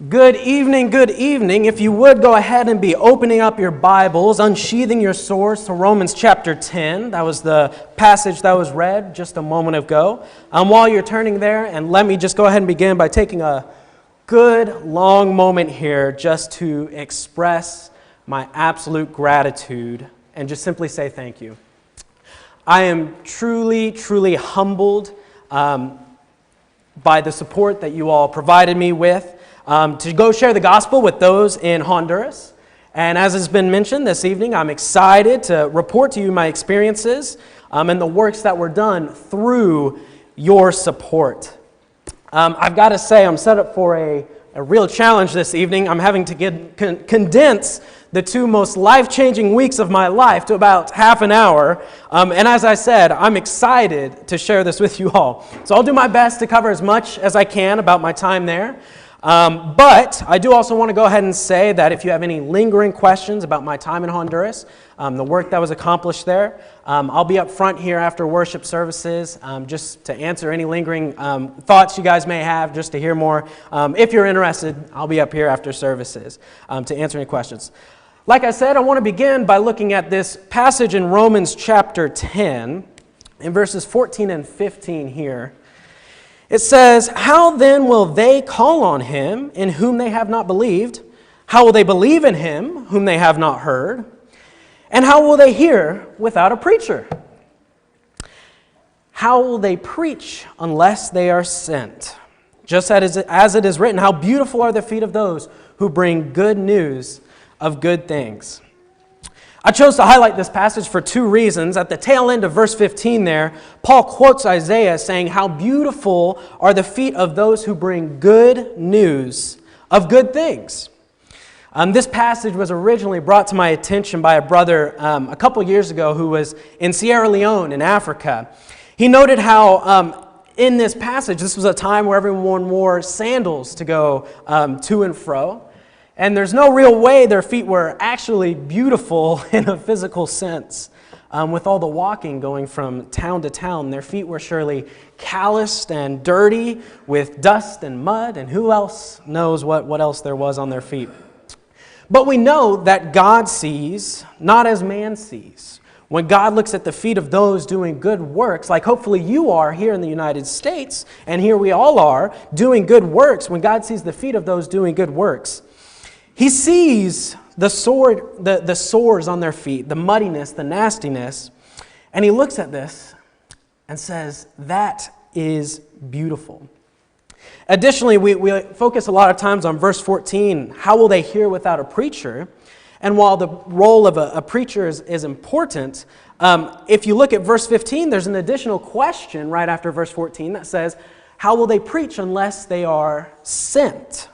Good evening, good evening. If you would go ahead and be opening up your Bibles, unsheathing your swords to Romans chapter 10. That was the passage that was read just a moment ago. While you're turning there, and let me just go ahead and begin by taking a good long moment here just to express my absolute gratitude and just simply say thank you. I am truly humbled by the support that you all provided me with to go share the gospel with those in Honduras. And as has been mentioned this evening, I'm excited to report to you my experiences and the works that were done through your support. I've got to say, I'm set up for a real challenge this evening. I'm having to condense the two most life-changing weeks of my life to about half an hour. And as I said, I'm excited to share this with you all. So I'll do my best to cover as much as I can about my time there. But I do also want to go ahead and say that if you have any lingering questions about my time in Honduras, the work that was accomplished there, I'll be up front here after worship services just to answer any lingering thoughts you guys may have, just to hear more. If you're interested, I'll be up here after services to answer any questions. Like I said, I want to begin by looking at this passage in Romans chapter 10, in verses 14 and 15 here. It says, "How then will they call on him in whom they have not believed? How will they believe in him whom they have not heard? And how will they hear without a preacher? How will they preach unless they are sent? Just as it is written, how beautiful are the feet of those who bring good news of good things." I chose to highlight this passage for two reasons. At the tail end of verse 15 there, Paul quotes Isaiah saying, "How beautiful are the feet of those who bring good news of good things." This passage was originally brought to my attention by a brother a couple years ago who was in Sierra Leone in Africa. He noted how in this passage, this was a time where everyone wore sandals to go to and fro. And there's no real way their feet were actually beautiful in a physical sense. With all the walking going from town to town, their feet were surely calloused and dirty with dust and mud, and who else knows what else there was on their feet. But we know that God sees not as man sees. When God looks at the feet of those doing good works, like hopefully you are here in the United States, and here we all are doing good works, when God sees the feet of those doing good works, He sees the sores on their feet, the muddiness, the nastiness, and he looks at this and says, that is beautiful. Additionally, we focus a lot of times on verse 14, how will they hear without a preacher? And while the role of a preacher is important, if you look at verse 15, there's an additional question right after verse 14 that says, how will they preach unless they are sent?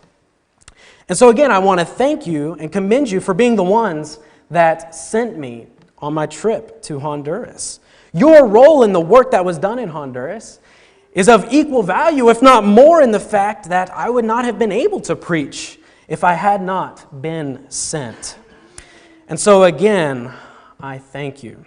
And so again, I want to thank you and commend you for being the ones that sent me on my trip to Honduras. Your role in the work that was done in Honduras is of equal value, if not more, in the fact that I would not have been able to preach if I had not been sent. And so again, I thank you.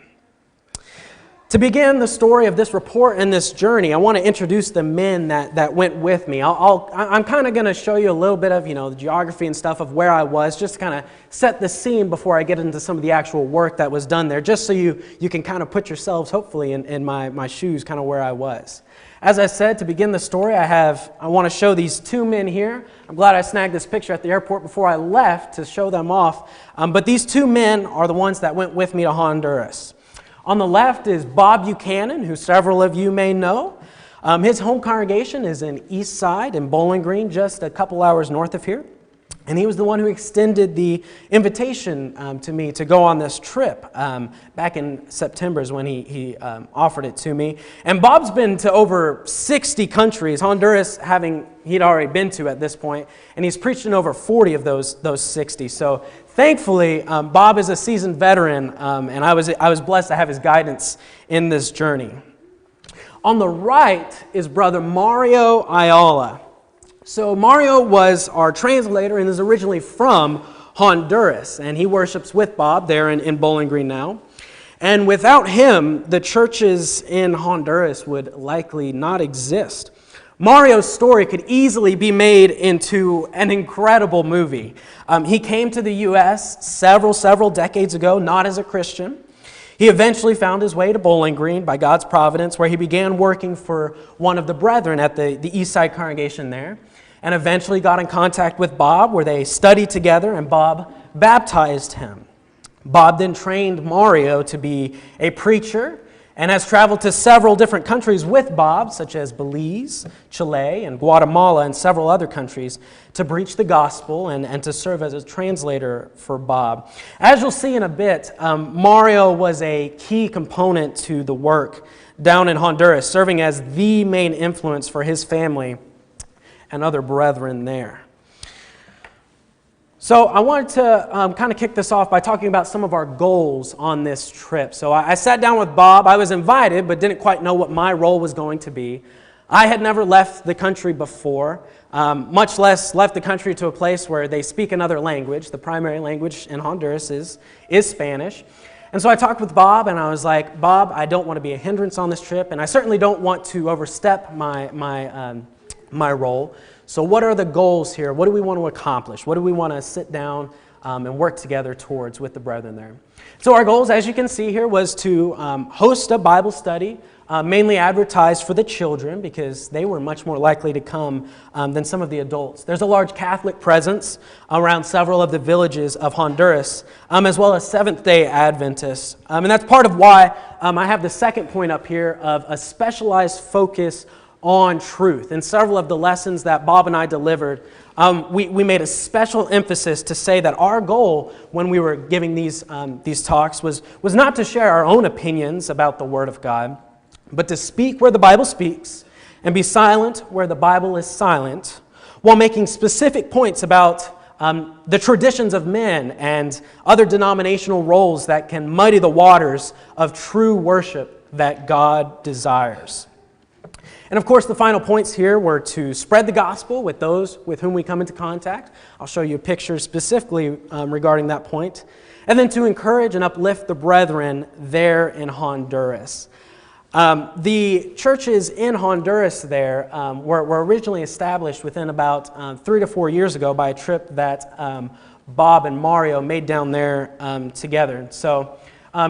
To begin the story of this report and this journey, I want to introduce the men that went with me. I'm kind of going to show you a little bit of, the geography and stuff of where I was, just to kind of set the scene before I get into some of the actual work that was done there, just so you can kind of put yourselves, hopefully, in my shoes, kind of where I was. As I said, to begin the story, I want to show these two men here. I'm glad I snagged this picture at the airport before I left to show them off. But these two men are the ones that went with me to Honduras. On the left is Bob Buchanan, who several of you may know. His home congregation is in East Side in Bowling Green, just a couple hours north of here. And he was the one who extended the invitation to me to go on this trip. Back in September is when he offered it to me. And Bob's been to over 60 countries, Honduras he'd already been to at this point, and he's preached in over 40 of those 60. So thankfully, Bob is a seasoned veteran, and I was blessed to have his guidance in this journey. On the right is Brother Mario Ayala. So Mario was our translator and is originally from Honduras, and he worships with Bob there in Bowling Green now. And without him, the churches in Honduras would likely not exist. Mario's story could easily be made into an incredible movie. He came to the U.S. several decades ago, not as a Christian. He eventually found his way to Bowling Green by God's providence, where he began working for one of the brethren at the East Side congregation there, and eventually got in contact with Bob, where they studied together, and Bob baptized him. Bob then trained Mario to be a preacher, and has traveled to several different countries with Bob, such as Belize, Chile, and Guatemala, and several other countries, to preach the gospel and to serve as a translator for Bob. As you'll see in a bit, Mario was a key component to the work down in Honduras, serving as the main influence for his family and other brethren there. So I wanted to kind of kick this off by talking about some of our goals on this trip. So I sat down with Bob. I was invited, but didn't quite know what my role was going to be. I had never left the country before, much less left the country to a place where they speak another language. The primary language in Honduras is Spanish. And so I talked with Bob, and I was like, Bob, I don't want to be a hindrance on this trip, and I certainly don't want to overstep my role. So what are the goals here? What do we want to accomplish? What do we want to sit down and work together towards with the brethren there? So our goals, as you can see here, was to host a Bible study, mainly advertised for the children because they were much more likely to come than some of the adults. There's a large Catholic presence around several of the villages of Honduras, as well as Seventh-day Adventists. And that's part of why I have the second point up here of a specialized focus on truth. In several of the lessons that Bob and I delivered, we made a special emphasis to say that our goal when we were giving these talks was not to share our own opinions about the Word of God, but to speak where the Bible speaks and be silent where the Bible is silent, while making specific points about the traditions of men and other denominational roles that can muddy the waters of true worship that God desires. And of course, the final points here were to spread the gospel with those with whom we come into contact. I'll show you a picture specifically regarding that point. And then to encourage and uplift the brethren there in Honduras. The churches in Honduras there were originally established within about 3 to 4 years ago by a trip that Bob and Mario made down there together. So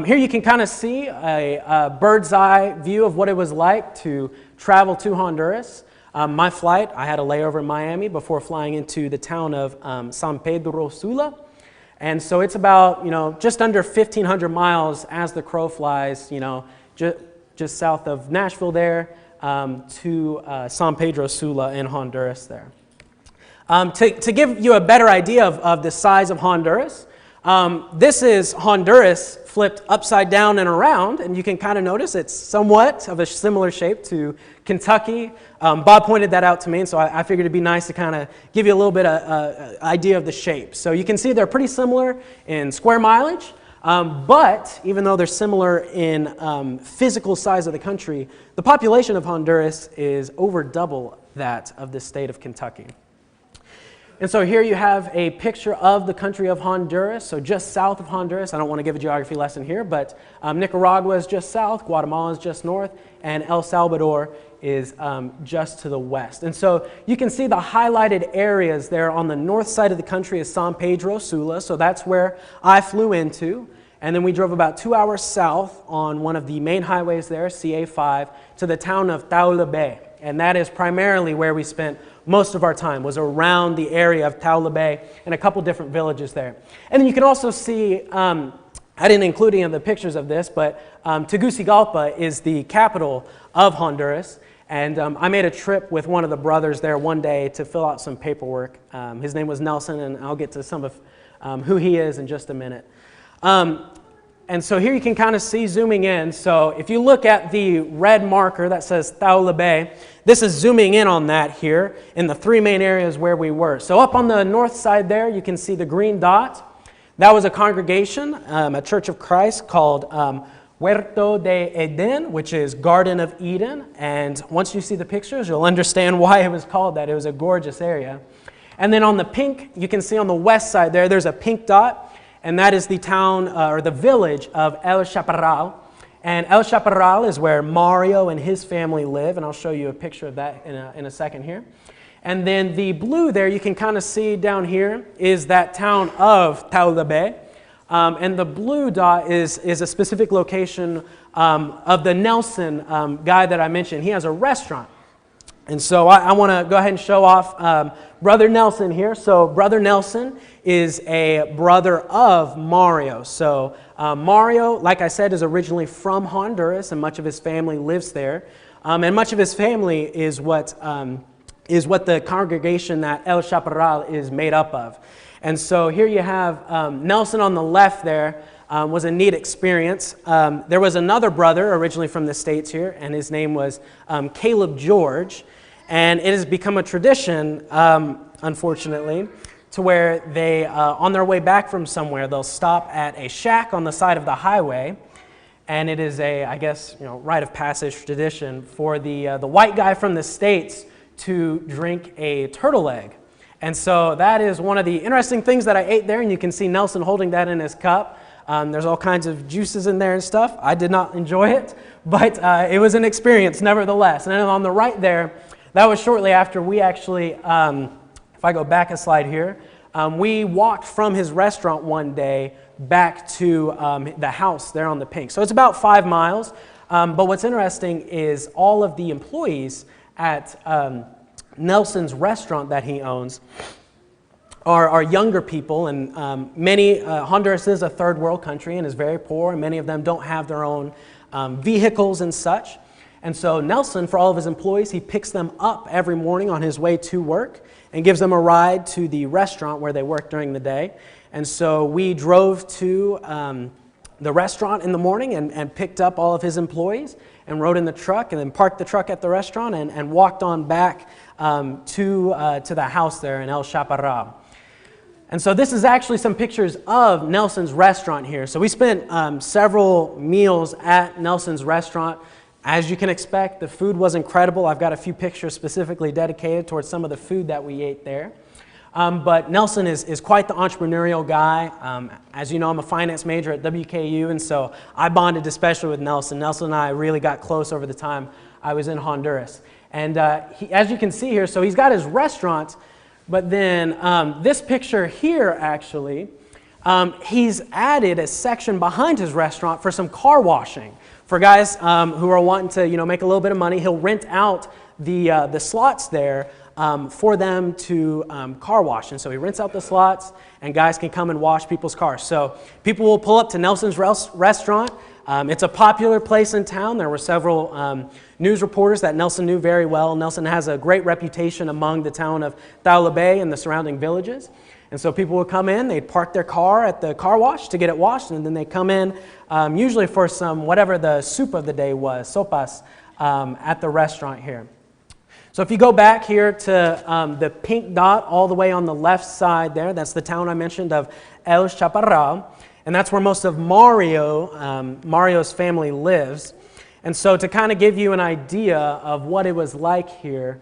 here you can kind of see a bird's eye view of what it was like to travel to Honduras. My flight, I had a layover in Miami before flying into the town of San Pedro Sula. And so it's about, just under 1,500 miles as the crow flies, just south of Nashville there to San Pedro Sula in Honduras there. To give you a better idea of the size of Honduras, this is Honduras flipped upside down and around, and you can kind of notice it's somewhat of a similar shape to Kentucky. Bob pointed that out to me, and so I figured it'd be nice to kind of give you a little bit of idea of the shape. So you can see they're pretty similar in square mileage, but even though they're similar in physical size of the country, the population of Honduras is over double that of the state of Kentucky. And so here you have a picture of the country of Honduras, so just south of Honduras. I don't want to give a geography lesson here, but Nicaragua is just south, Guatemala is just north, and El Salvador is just to the west. And so you can see the highlighted areas there on the north side of the country is San Pedro Sula, so that's where I flew into. And then we drove about 2 hours south on one of the main highways there, CA5, to the town of Taula Bay. And that is primarily where we spent most of our time, was around the area of Taula Bay and a couple different villages there. And then you can also see, I didn't include any of the pictures of this, but Tegucigalpa is the capital of Honduras. And I made a trip with one of the brothers there one day to fill out some paperwork. His name was Nelson, and I'll get to some of who he is in just a minute. And so here you can kind of see zooming in. So if you look at the red marker that says Taula Bay, this is zooming in on that here in the three main areas where we were. So up on the north side there, you can see the green dot. That was a congregation, a Church of Christ called Huerto de Eden, which is Garden of Eden. And once you see the pictures, you'll understand why it was called that. It was a gorgeous area. And then on the pink, you can see on the west side there's a pink dot. And that is the town or the village of El Chaparral. And El Chaparral is where Mario and his family live, and I'll show you a picture of that in a second here. And then the blue there, you can kind of see down here, is that town of Taulabé. And the blue dot is a specific location of the Nelson guy that I mentioned. He has a restaurant. And so I want to go ahead and show off Brother Nelson here. So Brother Nelson is a brother of Mario. So Mario, like I said, is originally from Honduras, and much of his family lives there. And much of his family is what the congregation that El Chaparral is made up of. And so here you have Nelson on the left there. Was a neat experience. There was another brother originally from the States here, and his name was Caleb George. And it has become a tradition, unfortunately, to where they, on their way back from somewhere, they'll stop at a shack on the side of the highway. And it is a, I guess, rite of passage tradition for the white guy from the States to drink a turtle egg. And so that is one of the interesting things that I ate there, and you can see Nelson holding that in his cup. There's all kinds of juices in there and stuff. I did not enjoy it, but it was an experience nevertheless. And then on the right there, that was shortly after we actually, if I go back a slide here, we walked from his restaurant one day back to the house there on the Pink. So it's about 5 miles. But what's interesting is all of the employees at Nelson's restaurant that he owns are younger people, and Honduras is a third world country and is very poor, and many of them don't have their own vehicles and such. And so Nelson, for all of his employees, he picks them up every morning on his way to work and gives them a ride to the restaurant where they work during the day. And so we drove to the restaurant in the morning and picked up all of his employees and rode in the truck and then parked the truck at the restaurant and walked on back to the house there in El Chaparral. And so this is actually some pictures of Nelson's restaurant here. So we spent several meals at Nelson's restaurant. As you can expect, the food was incredible. I've got a few pictures specifically dedicated towards some of the food that we ate there. But Nelson is quite the entrepreneurial guy. As you know, I'm a finance major at WKU, and so I bonded especially with Nelson. Nelson and I really got close over the time I was in Honduras. And as you can see here, so he's got his restaurant, but then this picture here actually, he's added a section behind his restaurant for some car washing. For guys who are wanting to make a little bit of money, he'll rent out the slots there for them to car wash. And so he rents out the slots, and guys can come and wash people's cars. So people will pull up to Nelson's restaurant. It's a popular place in town. There were several news reporters that Nelson knew very well. Nelson has a great reputation among the town of Taulabé and the surrounding villages. And so people would come in, they'd park their car at the car wash to get it washed, and then they come in usually for some, whatever the soup of the day was, sopas, at the restaurant here. So if you go back here to the pink dot all the way on the left side there, that's the town I mentioned of El Chaparral, and that's where most of Mario's family lives. And so to kind of give you an idea of what it was like here,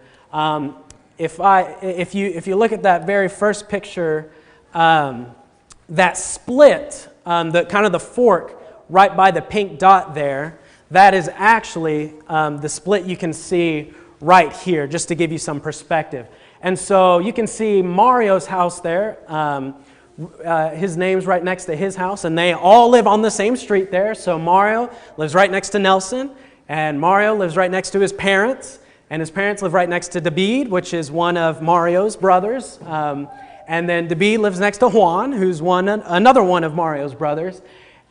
if you look at that very first picture, that split, the kind of the fork right by the pink dot there, that is actually the split you can see right here, just to give you some perspective. And so you can see Mario's house there. His name's right next to his house, and they all live on the same street there. So Mario lives right next to Nelson, and Mario lives right next to his parents. And his parents live right next to David, which is one of Mario's brothers. And then David lives next to Juan, who's another one of Mario's brothers.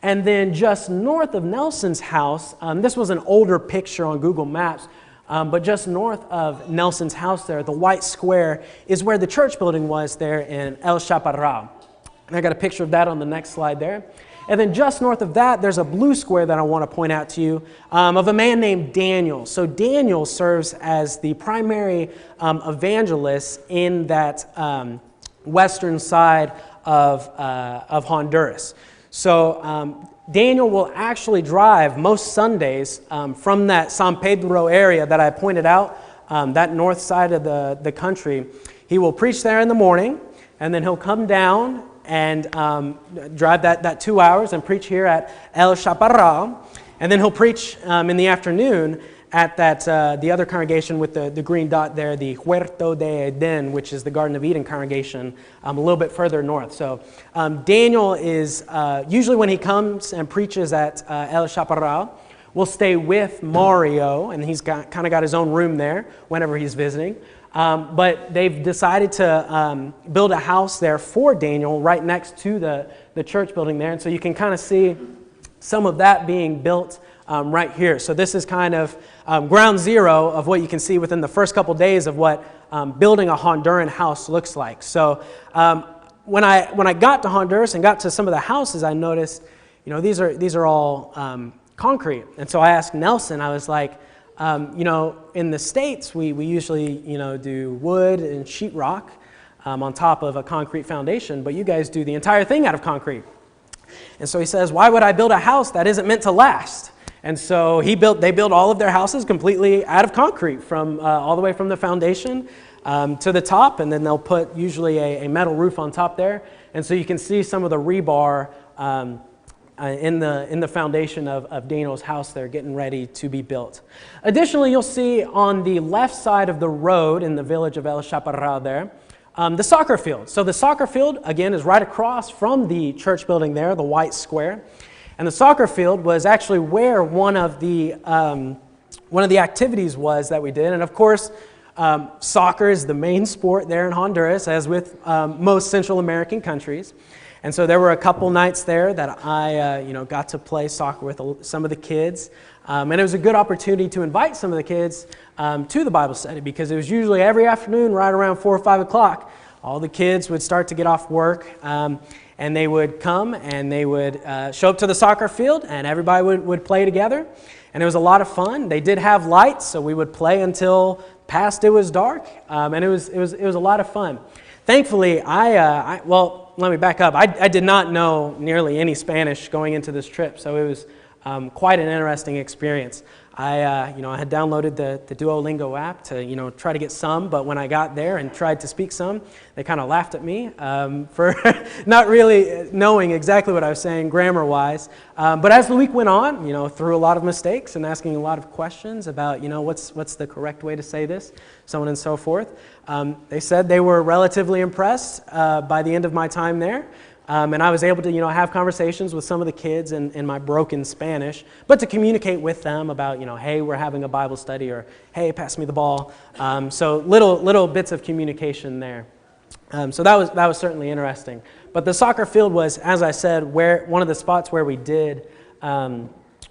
And then just north of Nelson's house, this was an older picture on Google Maps, but just north of Nelson's house there, the white square is where the church building was there in El Chaparral. And I got a picture of that on the next slide there. And then just north of that, there's a blue square that I want to point out to you of a man named Daniel. So Daniel serves as the primary evangelist in that western side of Honduras. So Daniel will actually drive most Sundays from that San Pedro area that I pointed out, that north side of the country. He will preach there in the morning, and then he'll come down and drive that 2 hours and preach here at El Chaparral. And then he'll preach in the afternoon at that the other congregation with the green dot there, the Huerto de Eden, which is the Garden of Eden congregation, a little bit further north. So Daniel is, usually when he comes and preaches at El Chaparral, will stay with Mario, and he's kind of got his own room there whenever he's visiting. But they've decided to build a house there for Daniel right next to the church building there. And so you can kind of see some of that being built right here. So this is kind of ground zero of what you can see within the first couple days of what building a Honduran house looks like. So when I got to Honduras and got to some of the houses, I noticed, these are all concrete. And so I asked Nelson, I was like, in the States, we usually, do wood and sheetrock on top of a concrete foundation, but you guys do the entire thing out of concrete. And so he says, why would I build a house that isn't meant to last? And so they built all of their houses completely out of concrete from all the way from the foundation to the top, and then they'll put usually a metal roof on top there. And so you can see some of the rebar in the foundation of Daniel's house there getting ready to be built. Additionally, you'll see on the left side of the road in the village of El Chaparral there, the soccer field. So the soccer field, again, is right across from the church building there, the white square. And the soccer field was actually where one of the activities was that we did. And of course, soccer is the main sport there in Honduras, as with most Central American countries. And so there were a couple nights there that I got to play soccer with some of the kids. And it was a good opportunity to invite some of the kids to the Bible study, because it was usually every afternoon right around 4 or 5 o'clock. All the kids would start to get off work, and they would come and they would show up to the soccer field, and everybody would play together. And it was a lot of fun. They did have lights, so we would play until past it was dark, and it was a lot of fun. Thankfully, let me back up. I did not know nearly any Spanish going into this trip, so it was quite an interesting experience. I had downloaded the Duolingo app to try to get some, but when I got there and tried to speak some, they kind of laughed at me for not really knowing exactly what I was saying grammar-wise. But as the week went on, through a lot of mistakes and asking a lot of questions about what's the correct way to say this, so on and so forth, they said they were relatively impressed by the end of my time there. And I was able to, have conversations with some of the kids in my broken Spanish, but to communicate with them about, hey, we're having a Bible study, or hey, pass me the ball. So little bits of communication there. So that was certainly interesting. But the soccer field was, as I said, one of the spots where we did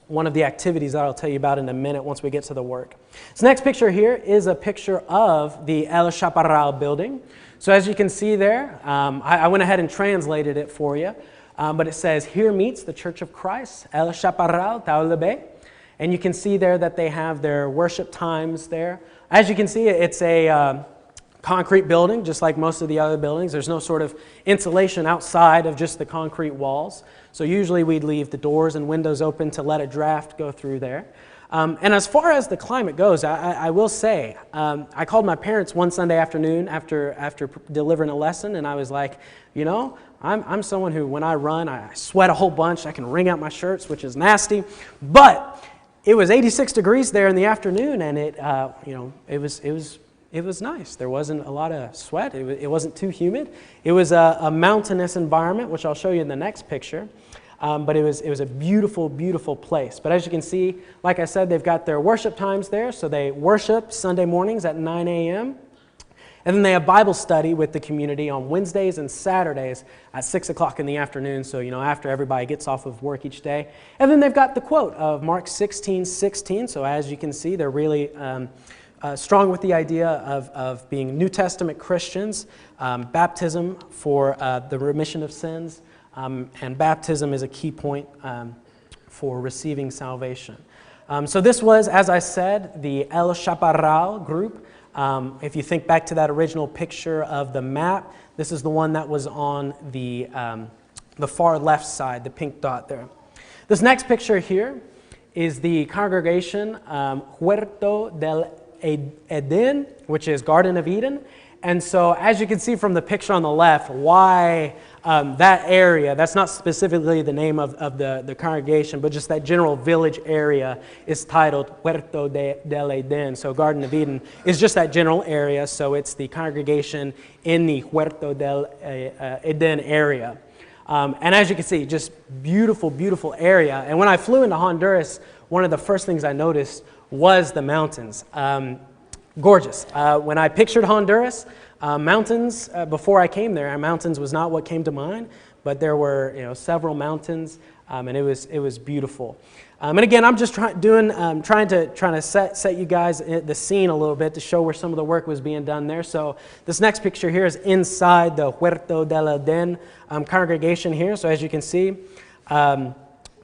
one of the activities that I'll tell you about in a minute once we get to the work. This next picture here is a picture of the El Chaparral building. So as you can see there, I went ahead and translated it for you, but it says, "Here meets the Church of Christ, El Chaparral, Taulebe." And you can see there that they have their worship times there. As you can see, it's a concrete building, just like most of the other buildings. There's no sort of insulation outside of just the concrete walls. So usually we'd leave the doors and windows open to let a draft go through there. And as far as the climate goes, I will say, I called my parents one Sunday afternoon after delivering a lesson, and I was like, I'm someone who, when I run, I sweat a whole bunch. I can wring out my shirts, which is nasty. But it was 86 degrees there in the afternoon, and it was nice. There wasn't a lot of sweat. It wasn't too humid. It was a mountainous environment, which I'll show you in the next picture. But it was a beautiful, beautiful place. But as you can see, like I said, they've got their worship times there. So they worship Sunday mornings at 9 a.m. And then they have Bible study with the community on Wednesdays and Saturdays at 6 o'clock in the afternoon. So, after everybody gets off of work each day. And then they've got the quote of Mark 16:16. So as you can see, they're really strong with the idea of being New Testament Christians, baptism for the remission of sins. And baptism is a key point for receiving salvation. So this was, as I said, the El Chaparral group. If you think back to that original picture of the map, this is the one that was on the far left side, the pink dot there. This next picture here is the congregation Huerto del Eden, which is Garden of Eden. And so as you can see from the picture on the left, why that area, that's not specifically the name of the congregation, but just that general village area is titled Huerto del Eden. So Garden of Eden is just that general area, so it's the congregation in the Huerto del Eden area. And as you can see, just beautiful, beautiful area. And when I flew into Honduras, one of the first things I noticed was the mountains. Gorgeous. When I pictured Honduras, mountains, before I came there, mountains was not what came to mind, but there were several mountains, and it was beautiful. And again, I'm just trying to set you guys the scene a little bit to show where some of the work was being done there. So this next picture here is inside the Huerto del Eden congregation here. So as you can see,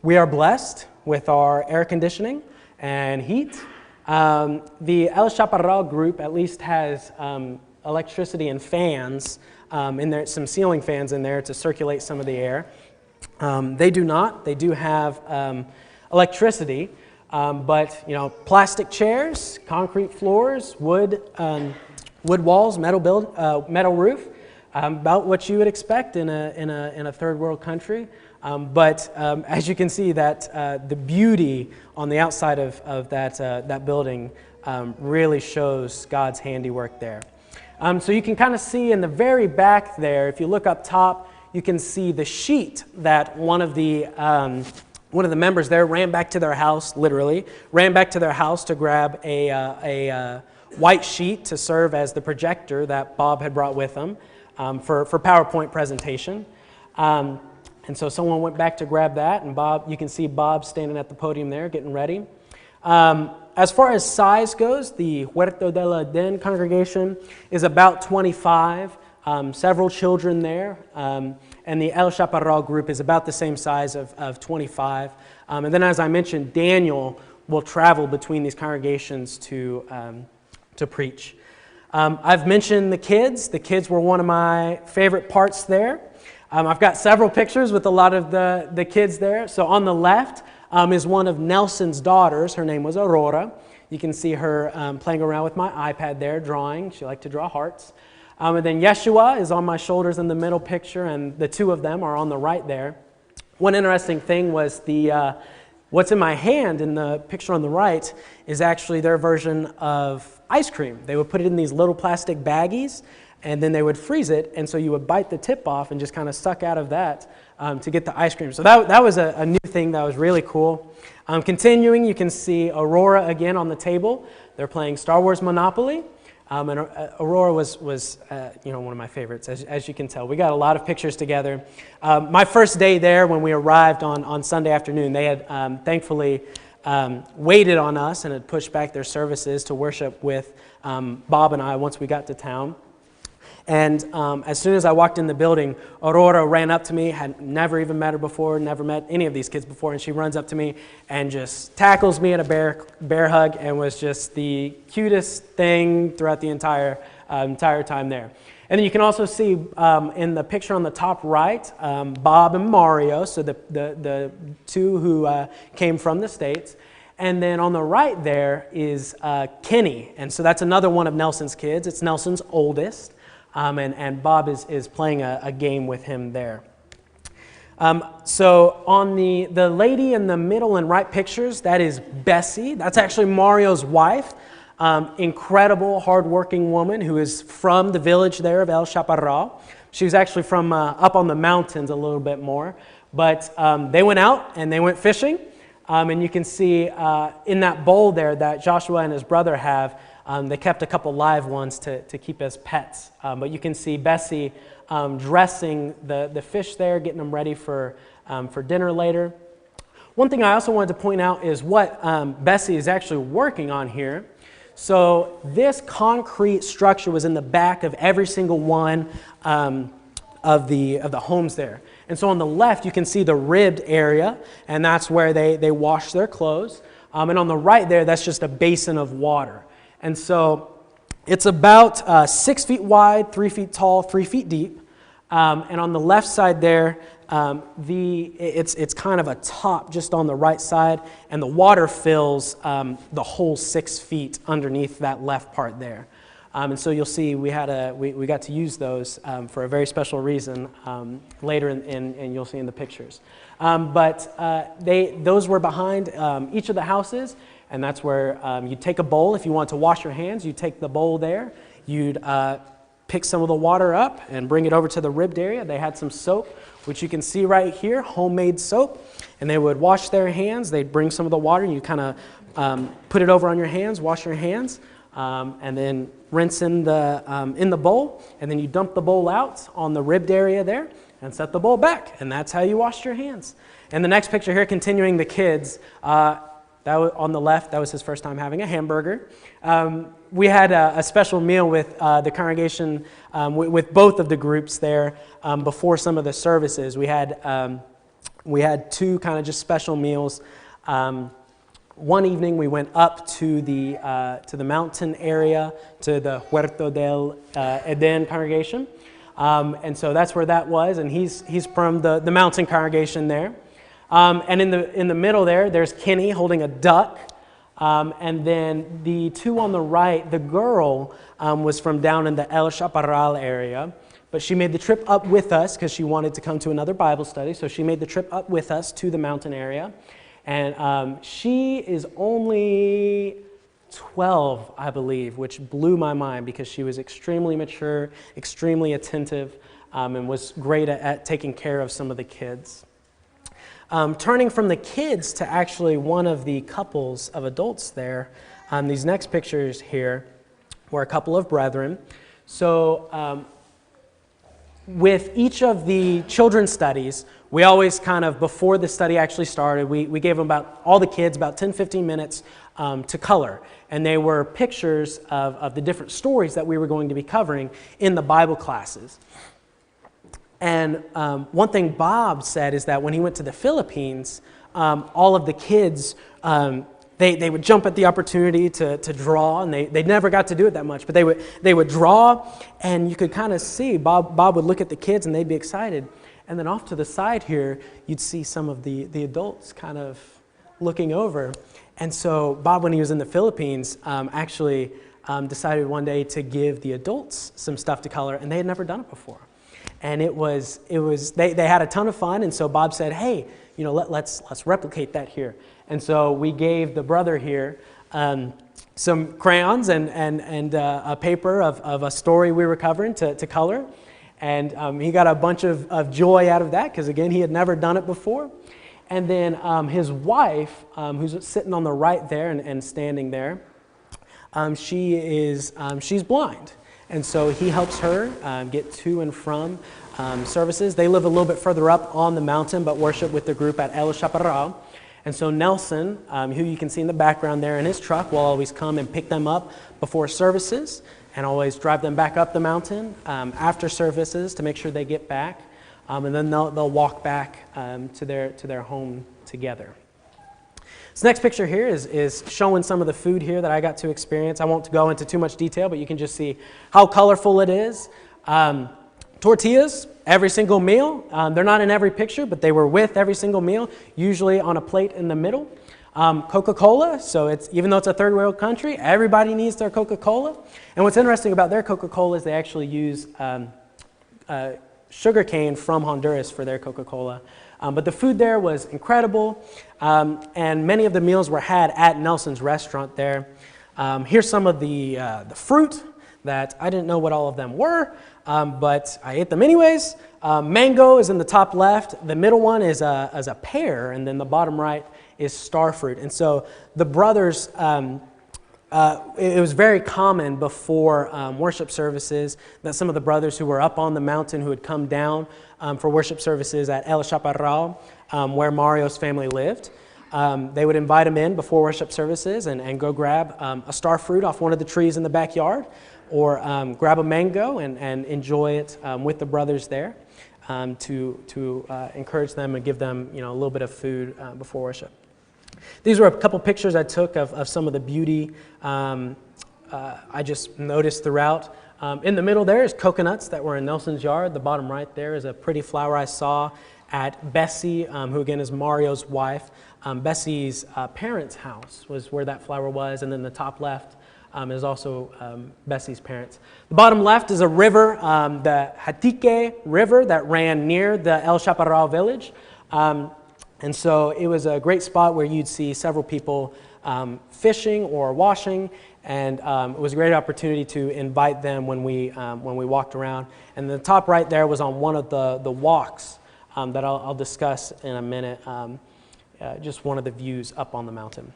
we are blessed with our air conditioning and heat. The El Chaparral group at least has electricity and fans in there, some ceiling fans in there to circulate some of the air. They do not. They do have electricity, but plastic chairs, concrete floors, wood walls, metal roof, about what you would expect in a third world country. But as you can see, that the beauty on the outside of that building really shows God's handiwork there. So you can kind of see in the very back there, if you look up top, you can see the sheet that one of the members there ran back to their house, literally, ran back to their house to grab a white sheet to serve as the projector that Bob had brought with him for PowerPoint presentation. And so someone went back to grab that, and you can see Bob standing at the podium there getting ready. As far as size goes, the Huerto del Eden congregation is about 25, several children there, and the El Chaparral group is about the same size of 25. And then, as I mentioned, Daniel will travel between these congregations to preach. I've mentioned the kids. The kids were one of my favorite parts there. I've got several pictures with a lot of the kids there. So on the left is one of Nelson's daughters. Her name was Aurora. You can see her playing around with my iPad there, drawing. She liked to draw hearts. And then Yeshua is on my shoulders in the middle picture, and the two of them are on the right there. One interesting thing was what's in my hand in the picture on the right is actually their version of ice cream. They would put it in these little plastic baggies, and then they would freeze it, and so you would bite the tip off and just kind of suck out of that to get the ice cream. So that was a new thing that was really cool. Continuing, you can see Aurora again on the table. They're playing Star Wars Monopoly, and Aurora was one of my favorites, as you can tell. We got a lot of pictures together. My first day there, when we arrived on Sunday afternoon, they had thankfully waited on us and had pushed back their services to worship with Bob and I once we got to town. And as soon as I walked in the building, Aurora ran up to me, had never even met her before, never met any of these kids before, and she runs up to me and just tackles me in a bear hug, and was just the cutest thing throughout the entire time there. And then you can also see in the picture on the top right, Bob and Mario, so the two who came from the States. And then on the right there is Kenny, and so that's another one of Nelson's kids. It's Nelson's oldest. And Bob is playing a game with him there. So on the lady in the middle and right pictures, that is Bessie. That's actually Mario's wife. Incredible, hardworking woman who is from the village there of El Chaparral. She was actually from up on the mountains a little bit more. But they went out and they went fishing. And you can see in that bowl there that Joshua and his brother have, they kept a couple live ones to keep as pets. But you can see Bessie dressing the fish there, getting them ready for dinner later. One thing I also wanted to point out is what Bessie is actually working on here. So this concrete structure was in the back of every single one of the homes there. And so on the left, you can see the ribbed area, and that's where they wash their clothes. And on the right there, that's just a basin of water. And so it's about 6 feet wide, 3 feet tall, 3 feet deep. And on the left side there, it's kind of a top just on the right side, and the water fills the whole 6 feet underneath that left part there. And so you'll see we got to use those for a very special reason later, and you'll see in the pictures. Those were behind each of the houses, and that's where you'd take a bowl. If you want to wash your hands, you'd take the bowl there. You'd pick some of the water up and bring it over to the ribbed area. They had some soap, which you can see right here, homemade soap. And they would wash their hands. They'd bring some of the water, and you kind of put it over on your hands, wash your hands, and then rinse in the bowl. And then you dump the bowl out on the ribbed area there and set the bowl back. And that's how you washed your hands. And the next picture here, continuing the kids, that was on the left, that was his first time having a hamburger. We had a special meal with the congregation, with both of the groups there before some of the services. We had two kind of just special meals. One evening we went up to the mountain area, to the Huerto del Eden congregation. And so that's where that was, and he's from the mountain congregation there. And in the middle there's Kenny holding a duck. And then the two on the right, the girl was from down in the El Chaparral area, but she made the trip up with us because she wanted to come to another Bible study. So she made the trip up with us to the mountain area. And she is only 12, I believe, which blew my mind because she was extremely mature, extremely attentive, and was great at taking care of some of the kids. Turning from the kids to actually one of the couples of adults there, these next pictures here were a couple of brethren. So with each of the children's studies, we always kind of, before the study actually started, we gave them all the kids about 10-15 minutes to color. And they were pictures of the different stories that we were going to be covering in the Bible classes. And one thing Bob said is that when he went to the Philippines, all of the kids, they would jump at the opportunity to draw, and they never got to do it that much, but they would draw, and you could kind of see, Bob would look at the kids and they'd be excited. And then off to the side here, you'd see some of the adults kind of looking over. And so Bob, when he was in the Philippines, actually decided one day to give the adults some stuff to color, and they had never done it before. And they had a ton of fun, and so Bob said, hey, let's replicate that here. And so we gave the brother here some crayons and a paper of a story we were covering to color. And he got a bunch of joy out of that because, again, he had never done it before. And then his wife, who's sitting on the right there and standing there, she's blind. And so he helps her get to and from services. They live a little bit further up on the mountain, but worship with the group at El Chaparral. And so Nelson, who you can see in the background there in his truck, will always come and pick them up before services and always drive them back up the mountain after services to make sure they get back. And then they'll walk back to their home together. This next picture here is showing some of the food here that I got to experience. I won't go into too much detail, but you can just see how colorful it is. Tortillas, every single meal. They're not in every picture, but they were with every single meal, usually on a plate in the middle. Coca-Cola, so even though it's a third world country, everybody needs their Coca-Cola. And what's interesting about their Coca-Cola is they actually use sugar cane from Honduras for their Coca-Cola. But the food there was incredible, and many of the meals were had at Nelson's restaurant there. Here's some of the fruit that I didn't know what all of them were, but I ate them anyways. Mango is in the top left. The middle one is a pear, and then the bottom right is star fruit. And so the brothers, it was very common before worship services that some of the brothers who were up on the mountain who had come down for worship services at El Chaparral, where Mario's family lived, they would invite him in before worship services and go grab a star fruit off one of the trees in the backyard, or grab a mango and enjoy it with the brothers there to encourage them and give them a little bit of food before worship. These were a couple pictures I took of some of the beauty I just noticed throughout. In the middle there is coconuts that were in Nelson's yard. The bottom right there is a pretty flower I saw at Bessie, who again is Mario's wife. Bessie's parents' house was where that flower was, and then the top left is also Bessie's parents. The bottom left is a river, the Hatique River that ran near the El Chaparral village. And so it was a great spot where you'd see several people fishing or washing, and it was a great opportunity to invite them when we walked around. And the top right there was on one of the walks that I'll discuss in a minute, just one of the views up on the mountain.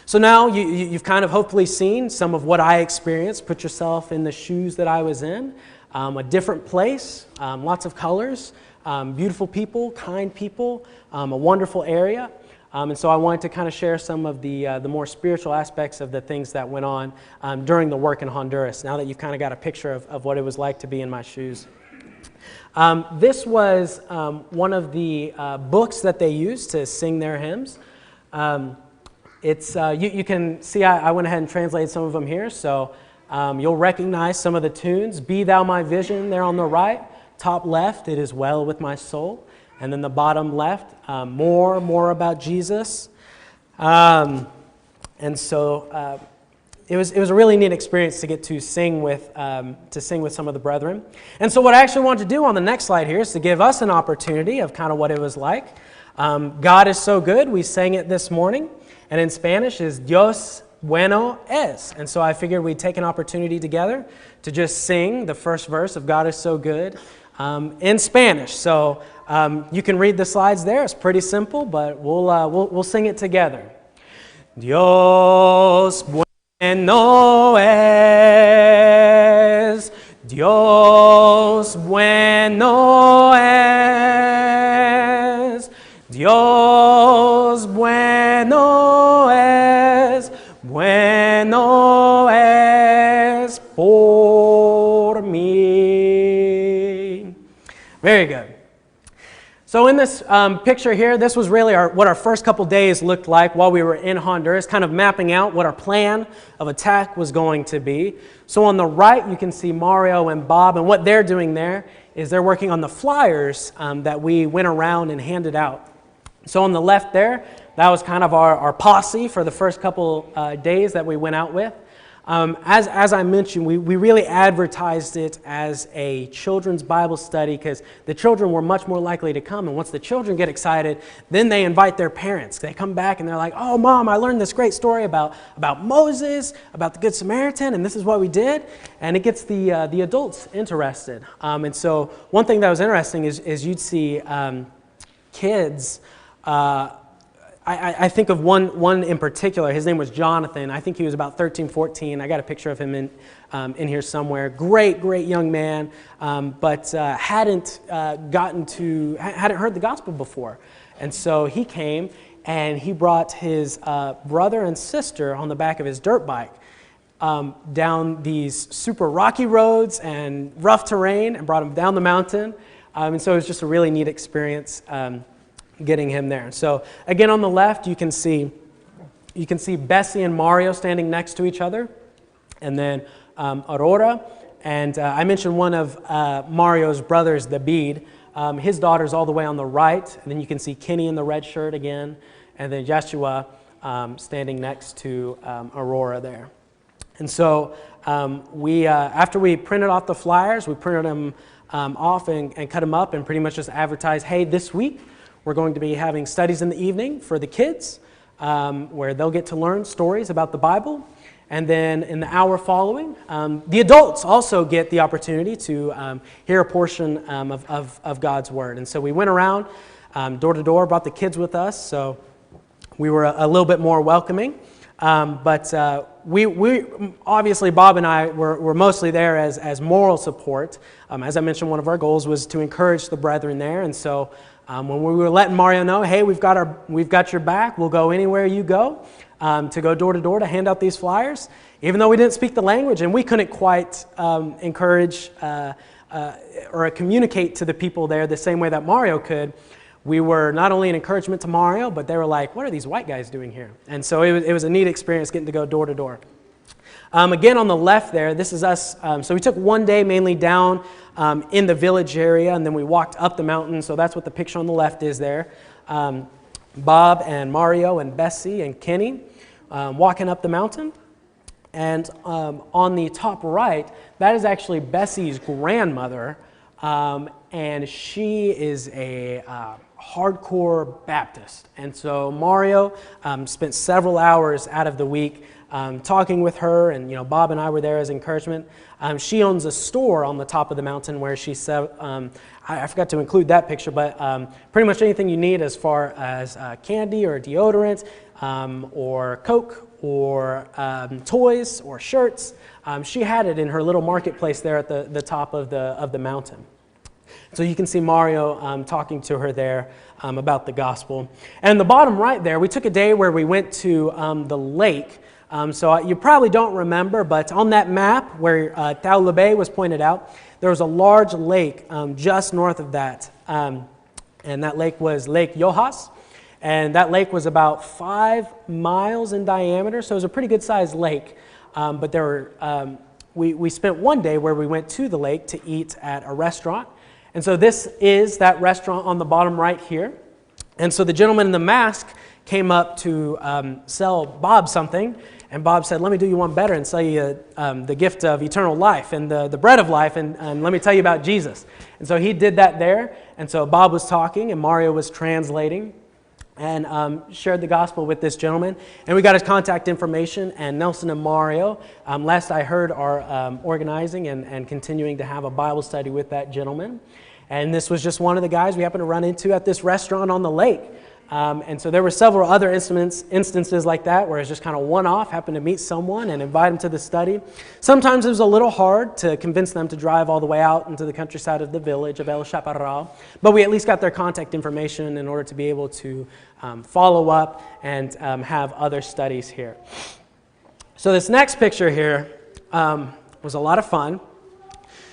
So now you've kind of hopefully seen some of what I experienced. Put yourself in the shoes that I was in. A different place, lots of colors, beautiful people, kind people, a wonderful area. And so I wanted to kind of share some of the more spiritual aspects of the things that went on during the work in Honduras, now that you've kind of got a picture of what it was like to be in my shoes. This was one of the books that they used to sing their hymns. You can see I went ahead and translated some of them here, so you'll recognize some of the tunes. Be Thou My Vision there on the right. Top left, It Is Well With My Soul. And then the bottom left, more about Jesus. And so it was a really neat experience to get to sing with some of the brethren. And so what I actually want to do on the next slide here is to give us an opportunity of kind of what it was like. God is so good. We sang it this morning. And in Spanish is Dios bueno es. And so I figured we'd take an opportunity together to just sing the first verse of God is so good in Spanish. So you can read the slides there. It's pretty simple, but we'll sing it together. Dios bueno es. Dios bueno es. Dios bueno es. Bueno es por mí. Very good. So in this picture here, this was really what our first couple days looked like while we were in Honduras, kind of mapping out what our plan of attack was going to be. So on the right, you can see Mario and Bob, and what they're doing there is they're working on the flyers that we went around and handed out. So on the left there, that was kind of our posse for the first couple days that we went out with. As I mentioned, we really advertised it as a children's Bible study because the children were much more likely to come. And once the children get excited, then they invite their parents. They come back and they're like, oh, Mom, I learned this great story about Moses, about the Good Samaritan, and this is what we did. And it gets the adults interested. And so one thing that was interesting is you'd see kids. I think of one in particular. His name was Jonathan. I think he was about 13, 14. I got a picture of him in here somewhere. Great young man, but hadn't heard the gospel before. And so he came and he brought his brother and sister on the back of his dirt bike down these super rocky roads and rough terrain and brought him down the mountain. And so it was just a really neat experience. Getting him there. So again, on the left, you can see Bessie and Mario standing next to each other, and then Aurora. And I mentioned one of Mario's brothers, David. His daughter's all the way on the right, and then you can see Kenny in the red shirt again, and then Joshua standing next to Aurora there. And so we, after we printed off the flyers, we printed them off and cut them up, and pretty much just advertised, hey, this week we're going to be having studies in the evening for the kids, where they'll get to learn stories about the Bible. And then in the hour following, the adults also get the opportunity to hear a portion of God's Word. And so we went around door to door, brought the kids with us, so we were a little bit more welcoming. But we obviously, Bob and I were mostly there as moral support. As I mentioned, one of our goals was to encourage the brethren there. And so when we were letting Mario know, hey, we've got your back, we'll go anywhere you go, to go door to door to hand out these flyers, even though we didn't speak the language and we couldn't quite encourage or communicate to the people there the same way that Mario could. We were not only an encouragement to Mario, but they were like, what are these white guys doing here? And so it was a neat experience getting to go door to door. Again, on the left there, this is us. So we took one day mainly down in the village area, and then we walked up the mountain. So that's what the picture on the left is there. Bob and Mario and Bessie and Kenny walking up the mountain. And on the top right, that is actually Bessie's grandmother, and she is a hardcore Baptist. And so Mario spent several hours out of the week talking with her, and Bob and I were there as encouragement. She owns a store on the top of the mountain where she said, I forgot to include that picture, but pretty much anything you need as far as candy or deodorant or Coke or toys or shirts. She had it in her little marketplace there at the top of the mountain. So you can see Mario talking to her there about the gospel. And the bottom right there, we took a day where we went to the lake. So you probably don't remember, but on that map where Taulabé was pointed out, there was a large lake just north of that. And that lake was Lake Yohas. And that lake was about 5 miles in diameter, so it was a pretty good-sized lake. But there were, we spent one day where we went to the lake to eat at a restaurant. And so this is that restaurant on the bottom right here. And so the gentleman in the mask came up to sell Bob something. And Bob said, let me do you one better and sell you the gift of eternal life and the bread of life, and let me tell you about Jesus. And so he did that there. And so Bob was talking and Mario was translating and shared the gospel with this gentleman. And we got his contact information, and Nelson and Mario, last I heard, are organizing and continuing to have a Bible study with that gentleman. And this was just one of the guys we happened to run into at this restaurant on the lake. And so there were several other instances like that where it's just kind of one-off, happened to meet someone and invite them to the study. Sometimes it was a little hard to convince them to drive all the way out into the countryside of the village of El Chaparral, but we at least got their contact information in order to be able to follow up and have other studies here. So this next picture here was a lot of fun.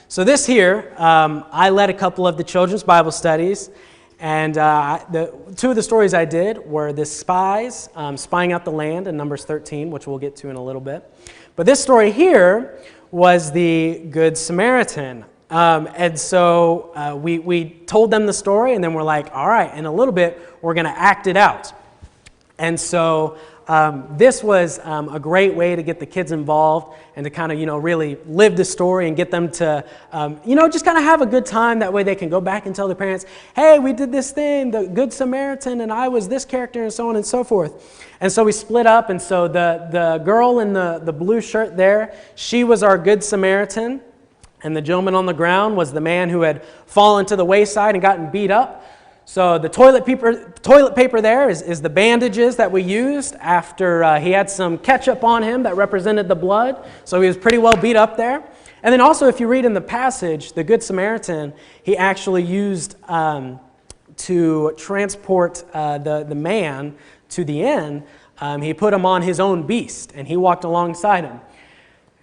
So this here, I led a couple of the children's Bible studies. And two of the stories I did were the spies spying out the land in Numbers 13, which we'll get to in a little bit. But this story here was the Good Samaritan. And so we told them the story, and then we're like, all right, in a little bit, we're going to act it out. And so this was a great way to get the kids involved and to kind of, really live the story and get them to, just kind of have a good time. That way they can go back and tell their parents, hey, we did this thing, the Good Samaritan, and I was this character, and so on and so forth. And so we split up, and so the girl in the blue shirt there, she was our Good Samaritan, and the gentleman on the ground was the man who had fallen to the wayside and gotten beat up. So the toilet paper there is the bandages that we used after he had some ketchup on him that represented the blood. So he was pretty well beat up there. And then also, if you read in the passage, the Good Samaritan, he actually used to transport the man to the inn. He put him on his own beast, and he walked alongside him.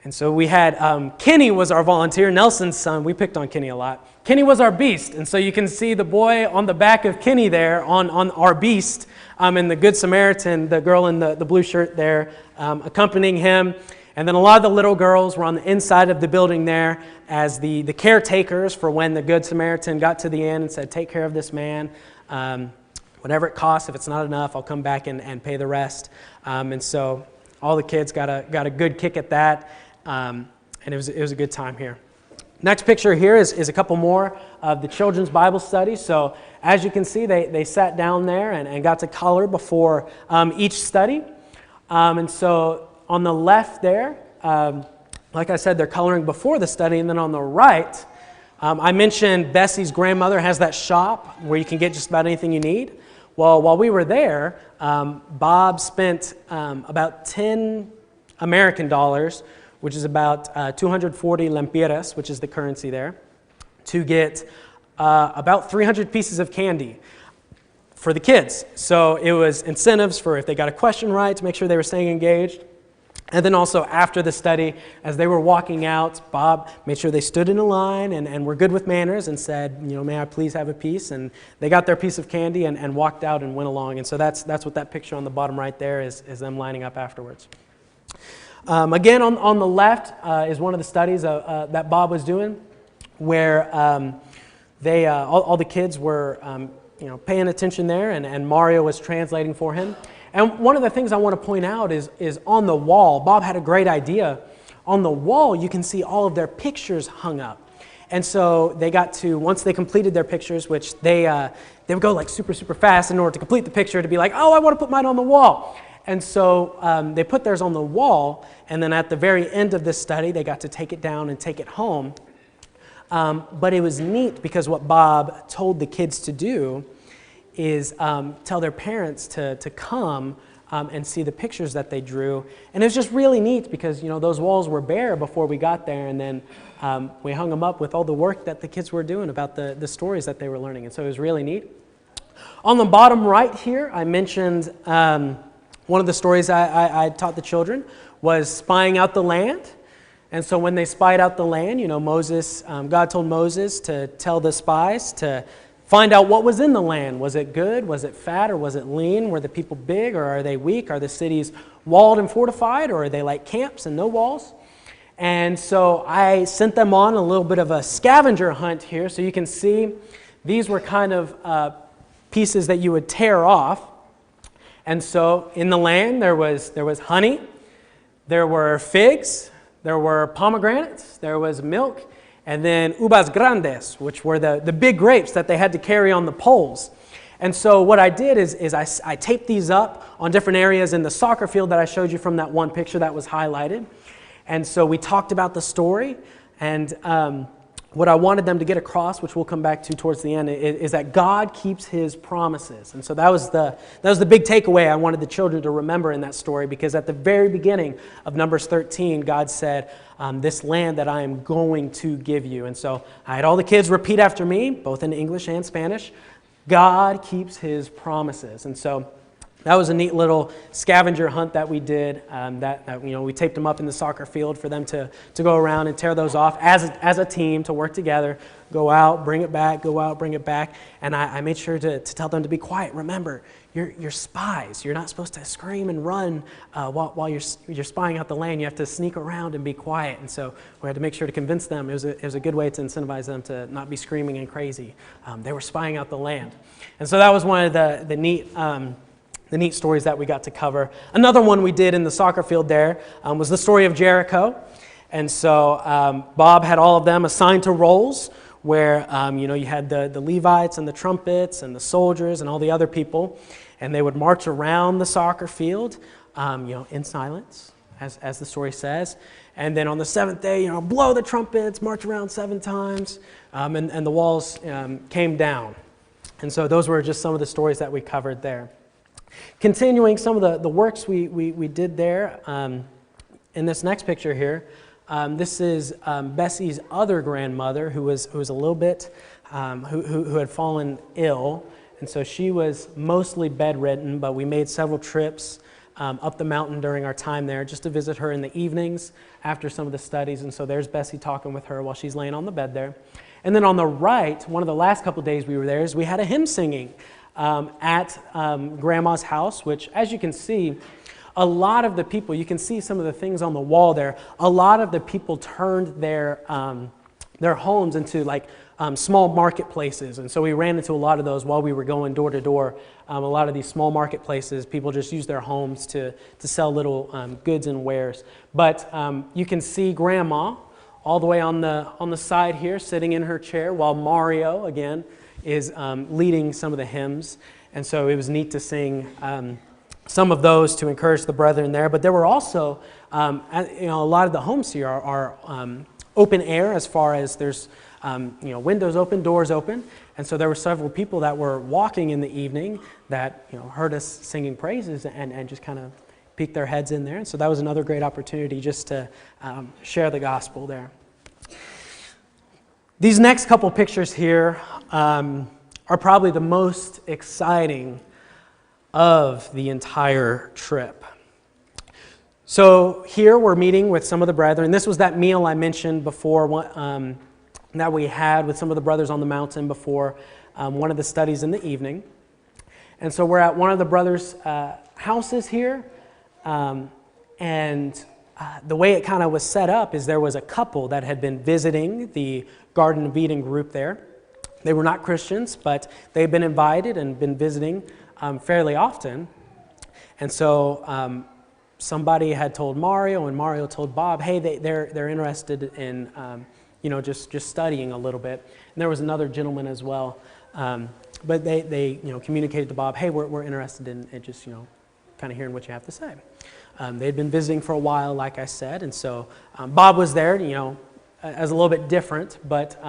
And so we had, Kenny was our volunteer, Nelson's son. We picked on Kenny a lot. Kenny was our beast. And so you can see the boy on the back of Kenny there on our beast, and the Good Samaritan, the girl in the blue shirt there, accompanying him. And then a lot of the little girls were on the inside of the building there as the caretakers for when the Good Samaritan got to the inn and said, take care of this man. Whatever it costs, if it's not enough, I'll come back and pay the rest. And so all the kids got a good kick at that. And it was a good time here. Next picture here is a couple more of the children's Bible study. So as you can see, they sat down there and got to color before each study. And so on the left there, like I said, they're coloring before the study. And then on the right, I mentioned Bessie's grandmother has that shop where you can get just about anything you need. Well, while we were there, Bob spent about 10 American dollars, which is about 240 lempiras, which is the currency there, to get about 300 pieces of candy for the kids. So it was incentives for if they got a question right to make sure they were staying engaged. And then also after the study, as they were walking out, Bob made sure they stood in a line and were good with manners and said, may I please have a piece? And they got their piece of candy and walked out and went along. And so that's what that picture on the bottom right there is them lining up afterwards. Again, on the left is one of the studies that Bob was doing, where all the kids were paying attention there, and Mario was translating for him. And one of the things I want to point out is on the wall, Bob had a great idea. On the wall, you can see all of their pictures hung up. And so they got to, once they completed their pictures, which they would go like super, super fast in order to complete the picture to be like, oh, I want to put mine on the wall. And so they put theirs on the wall, and then at the very end of this study, they got to take it down and take it home. But it was neat because what Bob told the kids to do is tell their parents to come and see the pictures that they drew. And it was just really neat because, you know, those walls were bare before we got there, and then we hung them up with all the work that the kids were doing about the stories that they were learning. And so it was really neat. On the bottom right here, I mentioned one of the stories I taught the children was spying out the land. And so when they spied out the land, you know, God told Moses to tell the spies to find out what was in the land. Was it good? Was it fat? Or was it lean? Were the people big or are they weak? Are the cities walled and fortified, or are they like camps and no walls? And so I sent them on a little bit of a scavenger hunt here. So you can see these were kind of pieces that you would tear off. And so in the land there was honey, there were figs, there were pomegranates, there was milk, and then uvas grandes, which were the big grapes that they had to carry on the poles. And so what I did is I taped these up on different areas in the soccer field that I showed you from that one picture that was highlighted. And so we talked about the story, and what I wanted them to get across, which we'll come back to towards the end, is that God keeps His promises. And so that was the big takeaway I wanted the children to remember in that story, because at the very beginning of Numbers 13, God said, this land that I am going to give you. And so I had all the kids repeat after me, both in English and Spanish, God keeps His promises. And so that was a neat little scavenger hunt that we did. We taped them up in the soccer field for them to go around and tear those off as a team, to work together, go out, bring it back, go out, bring it back. And I made sure to tell them to be quiet. Remember, you're spies. You're not supposed to scream and run while you're spying out the land. You have to sneak around and be quiet. And so we had to make sure to convince them. It was a good way to incentivize them to not be screaming and crazy. They were spying out the land. And so that was one of the neat stories that we got to cover. Another one we did in the soccer field there was the story of Jericho. And so Bob had all of them assigned to roles where you had the Levites and the trumpets and the soldiers and all the other people, and they would march around the soccer field in silence, as the story says. And then on the seventh day, blow the trumpets, march around 7 times, and the walls came down. And so those were just some of the stories that we covered there. Continuing some of the works we did there, in this next picture here, this is Bessie's other grandmother who was a little bit, who had fallen ill, and so she was mostly bedridden, but we made several trips up the mountain during our time there just to visit her in the evenings after some of the studies. And so there's Bessie talking with her while she's laying on the bed there. And then on the right, one of the last couple days we were there, is we had a hymn singing at Grandma's house, which, as you can see, a lot of the people, you can see some of the things on the wall there, a lot of the people turned their homes into like small marketplaces. And so we ran into a lot of those while we were going door to door. A lot of these small marketplaces, people just use their homes to sell little goods and wares. But you can see Grandma all the way on the side here, sitting in her chair, while Mario, again, is leading some of the hymns. And so it was neat to sing some of those to encourage the brethren there. But there were also, a lot of the homes here are open air, as far as there's windows open, doors open. And so there were several people that were walking in the evening that heard us singing praises and just kind of peeked their heads in there. And so that was another great opportunity just to share the gospel there. These next couple pictures here are probably the most exciting of the entire trip. So here we're meeting with some of the brethren. This was that meal I mentioned before that we had with some of the brothers on the mountain before one of the studies in the evening. And so we're at one of the brothers' houses here. And the way it kind of was set up is there was a couple that had been visiting the Garden of Eden group there. They were not Christians, but they had been invited and been visiting fairly often. And so somebody had told Mario, and Mario told Bob, hey, they're interested in just studying a little bit. And there was another gentleman as well. But they communicated to Bob, hey, we're interested in just kind of hearing what you have to say. They'd been visiting for a while, like I said, and so Bob was there, as a little bit different, but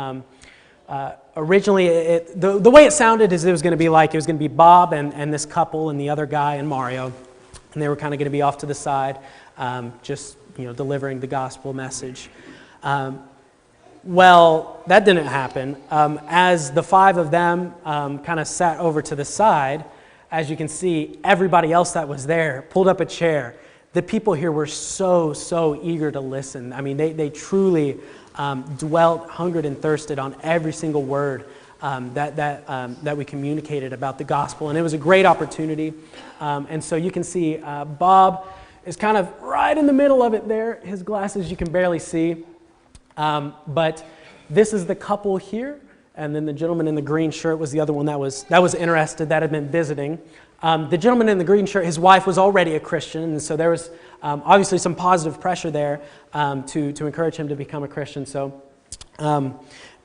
originally the way it sounded is it was going to be Bob and this couple and the other guy and Mario, and they were kind of going to be off to the side, just delivering the gospel message. Well, that didn't happen. As the five of them kind of sat over to the side, as you can see, everybody else that was there pulled up a chair. The people here were so eager to listen. I mean, they truly dwelt, hungered, and thirsted on every single word that we communicated about the gospel. And it was a great opportunity. And so you can see Bob is kind of right in the middle of it there. His glasses you can barely see. But this is the couple here. And then the gentleman in the green shirt was the other one that was interested, that had been visiting. The gentleman in the green shirt, his wife was already a Christian, and so there was obviously some positive pressure there to encourage him to become a Christian. So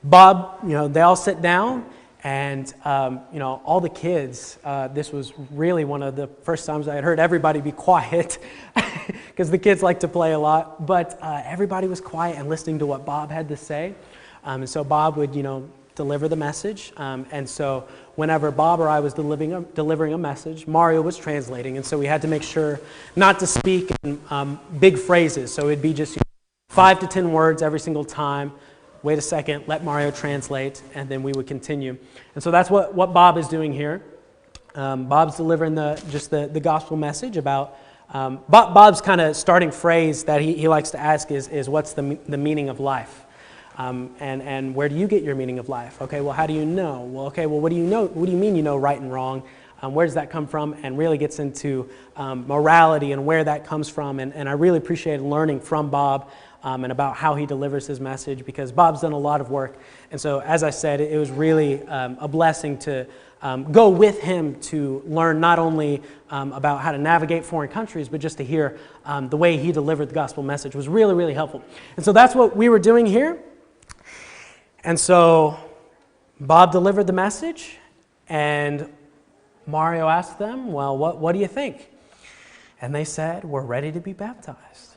Bob, they all sit down, and all the kids. This was really one of the first times I had heard everybody be quiet, because the kids like to play a lot. But everybody was quiet and listening to what Bob had to say, and so Bob would deliver the message. And so whenever Bob or I was delivering a message, Mario was translating. And so we had to make sure not to speak in big phrases. So it'd be just 5 to 10 words every single time. Wait a second, let Mario translate, and then we would continue. And so that's what Bob is doing here. Bob's delivering the gospel message about, Bob's kind of starting phrase that he likes to ask is what's the meaning of life? And where do you get your meaning of life? Okay, well, how do you know? Well, okay, well, what do you know? What do you mean you know right and wrong? Where does that come from? And really gets into morality and where that comes from. And I really appreciated learning from Bob and about how he delivers his message, because Bob's done a lot of work. And so, as I said, it was really a blessing to go with him to learn not only about how to navigate foreign countries, but just to hear the way he delivered the gospel message was really, really helpful. And so that's what we were doing here. And so Bob delivered the message, and Mario asked them, well, what do you think? And they said, we're ready to be baptized.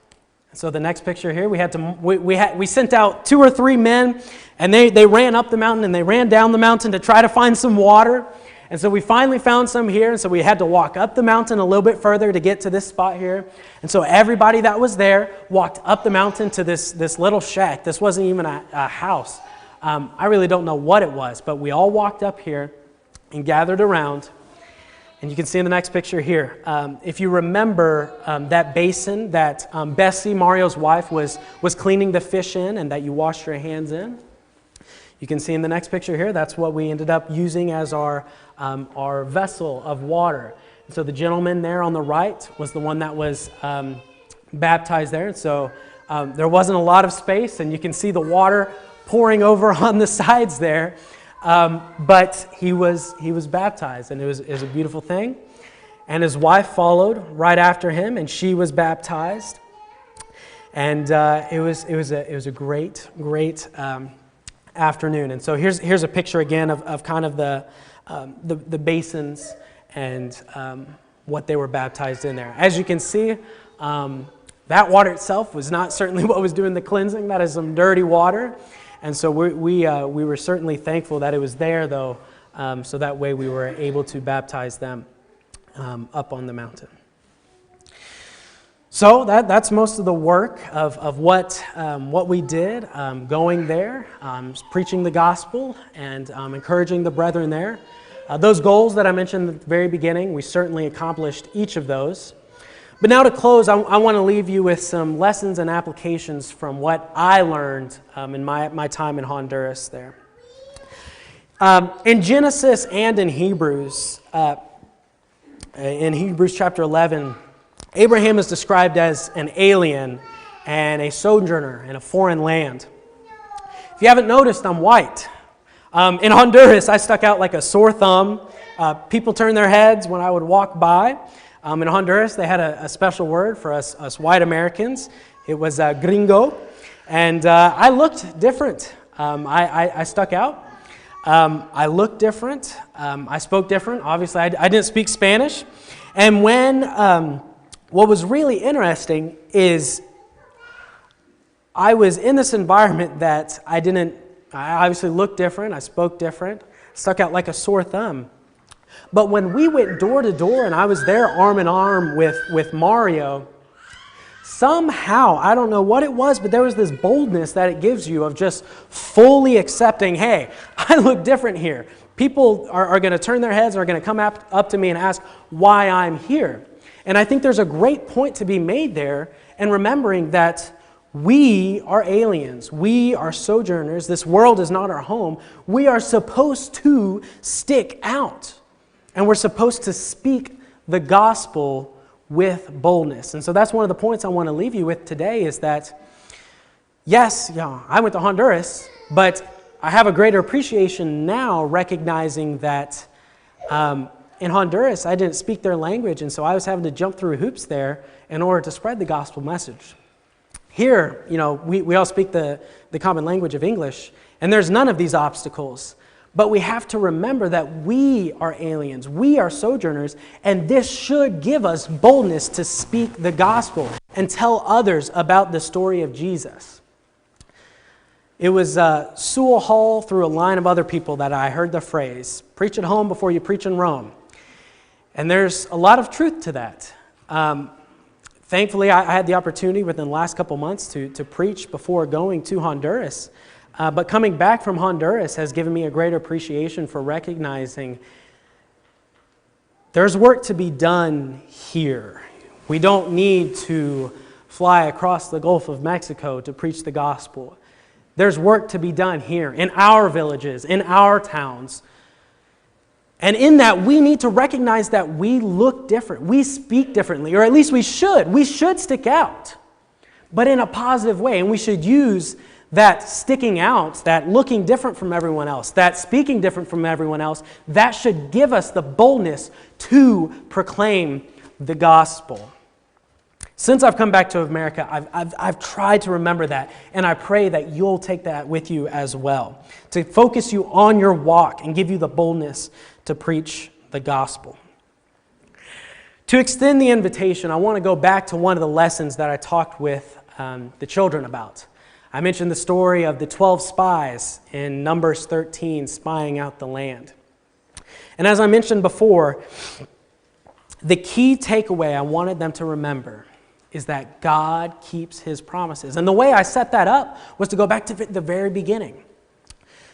So the next picture here, we sent out 2 or 3 men, and they ran up the mountain and they ran down the mountain to try to find some water. And so we finally found some here, and so we had to walk up the mountain a little bit further to get to this spot here. And so everybody that was there walked up the mountain to this little shack. This wasn't even a house. I really don't know what it was, but we all walked up here and gathered around. And you can see in the next picture here, if you remember that basin that Bessie, Mario's wife, was cleaning the fish in and that you washed your hands in. You can see in the next picture here, that's what we ended up using as our vessel of water. And so the gentleman there on the right was the one that was baptized there. And so there wasn't a lot of space, and you can see the water pouring over on the sides there. But he was baptized, and it was a beautiful thing. And his wife followed right after him, and she was baptized. And it was a great afternoon. And so here's a picture again of kind of the basins and what they were baptized in there. As you can see, that water itself was not certainly what was doing the cleansing. That is some dirty water. And so we were certainly thankful that it was there, though, so that way we were able to baptize them up on the mountain. So that's most of the work of what we did, going there, preaching the gospel, and encouraging the brethren there. Those goals that I mentioned at the very beginning, we certainly accomplished each of those. But now to close, I want to leave you with some lessons and applications from what I learned in my time in Honduras there. In Genesis and in Hebrews chapter 11, Abraham is described as an alien and a sojourner in a foreign land. If you haven't noticed, I'm white. In Honduras, I stuck out like a sore thumb. People turned their heads when I would walk by. In Honduras, they had a special word for us white Americans. It was gringo. And I looked different. I stuck out. I looked different. I spoke different. Obviously, I didn't speak Spanish. And what was really interesting is I was in this environment that I obviously looked different. I spoke different. Stuck out like a sore thumb. But when we went door to door and I was there arm in arm with Mario, somehow, I don't know what it was, but there was this boldness that it gives you of just fully accepting, hey, I look different here. People are going to turn their heads, are going to come up to me and ask why I'm here. And I think there's a great point to be made there in remembering that we are aliens. We are sojourners. This world is not our home. We are supposed to stick out. And we're supposed to speak the gospel with boldness. And so that's one of the points I want to leave you with today is that, yes, I went to Honduras, but I have a greater appreciation now recognizing that in Honduras, I didn't speak their language, and so I was having to jump through hoops there in order to spread the gospel message. Here, we all speak the common language of English, and there's none of these obstacles. But we have to remember that we are aliens, we are sojourners, and this should give us boldness to speak the gospel and tell others about the story of Jesus. It was Sewell Hall through a line of other people that I heard the phrase, preach at home before you preach in Rome. And there's a lot of truth to that. Thankfully, I had the opportunity within the last couple months to preach before going to Honduras. But coming back from Honduras has given me a greater appreciation for recognizing there's work to be done here. We don't need to fly across the Gulf of Mexico to preach the gospel. There's work to be done here in our villages, in our towns. And in that, we need to recognize that we look different. We speak differently, or at least we should. We should stick out, but in a positive way. And we should use that sticking out, that looking different from everyone else, that speaking different from everyone else, that should give us the boldness to proclaim the gospel. Since I've come back to America, I've tried to remember that, and I pray that you'll take that with you as well, to focus you on your walk and give you the boldness to preach the gospel. To extend the invitation, I want to go back to one of the lessons that I talked with the children about. I mentioned the story of the 12 spies in Numbers 13 spying out the land. And as I mentioned before, the key takeaway I wanted them to remember is that God keeps His promises. And the way I set that up was to go back to the very beginning,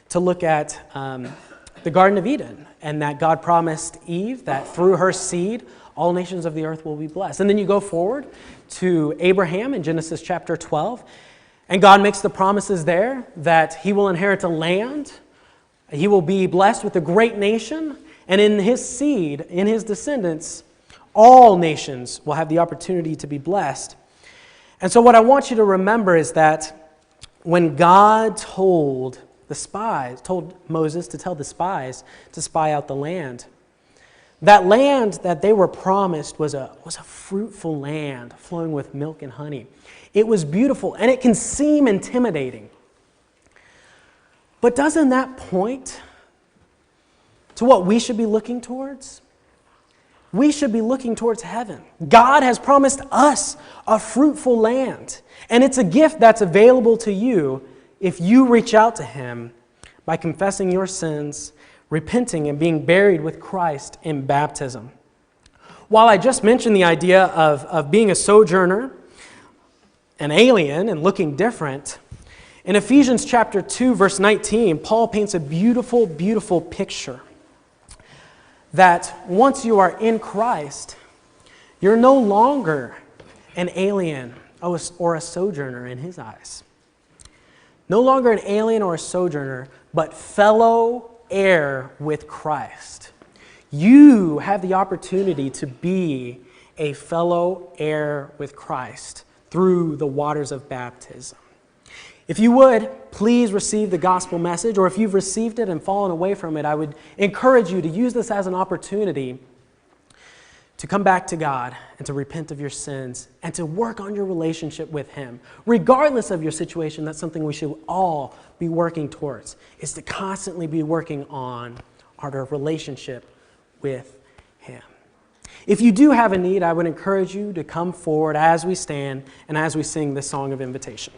to look at the Garden of Eden, and that God promised Eve that through her seed, all nations of the earth will be blessed. And then you go forward to Abraham in Genesis chapter 12, and God makes the promises there that he will inherit a land, he will be blessed with a great nation, and in his seed, in his descendants, all nations will have the opportunity to be blessed. And so what I want you to remember is that when God told Moses to tell the spies to spy out the land, that land that they were promised was a fruitful land flowing with milk and honey. It was beautiful, and it can seem intimidating. But doesn't that point to what we should be looking towards? We should be looking towards heaven. God has promised us a fruitful land, and it's a gift that's available to you if you reach out to Him by confessing your sins, repenting, and being buried with Christ in baptism. While I just mentioned the idea of being a sojourner, an alien, and looking different, in Ephesians chapter 2, verse 19, Paul paints a beautiful, beautiful picture that once you are in Christ, you're no longer an alien or a sojourner in His eyes. No longer an alien or a sojourner, but fellow heir with Christ. You have the opportunity to be a fellow heir with Christ through the waters of baptism. If you would, please receive the gospel message, or if you've received it and fallen away from it, I would encourage you to use this as an opportunity to come back to God and to repent of your sins and to work on your relationship with Him, regardless of your situation. That's something we should all be working towards, is to constantly be working on our relationship with Him. If you do have a need, I would encourage you to come forward as we stand and as we sing this song of invitation.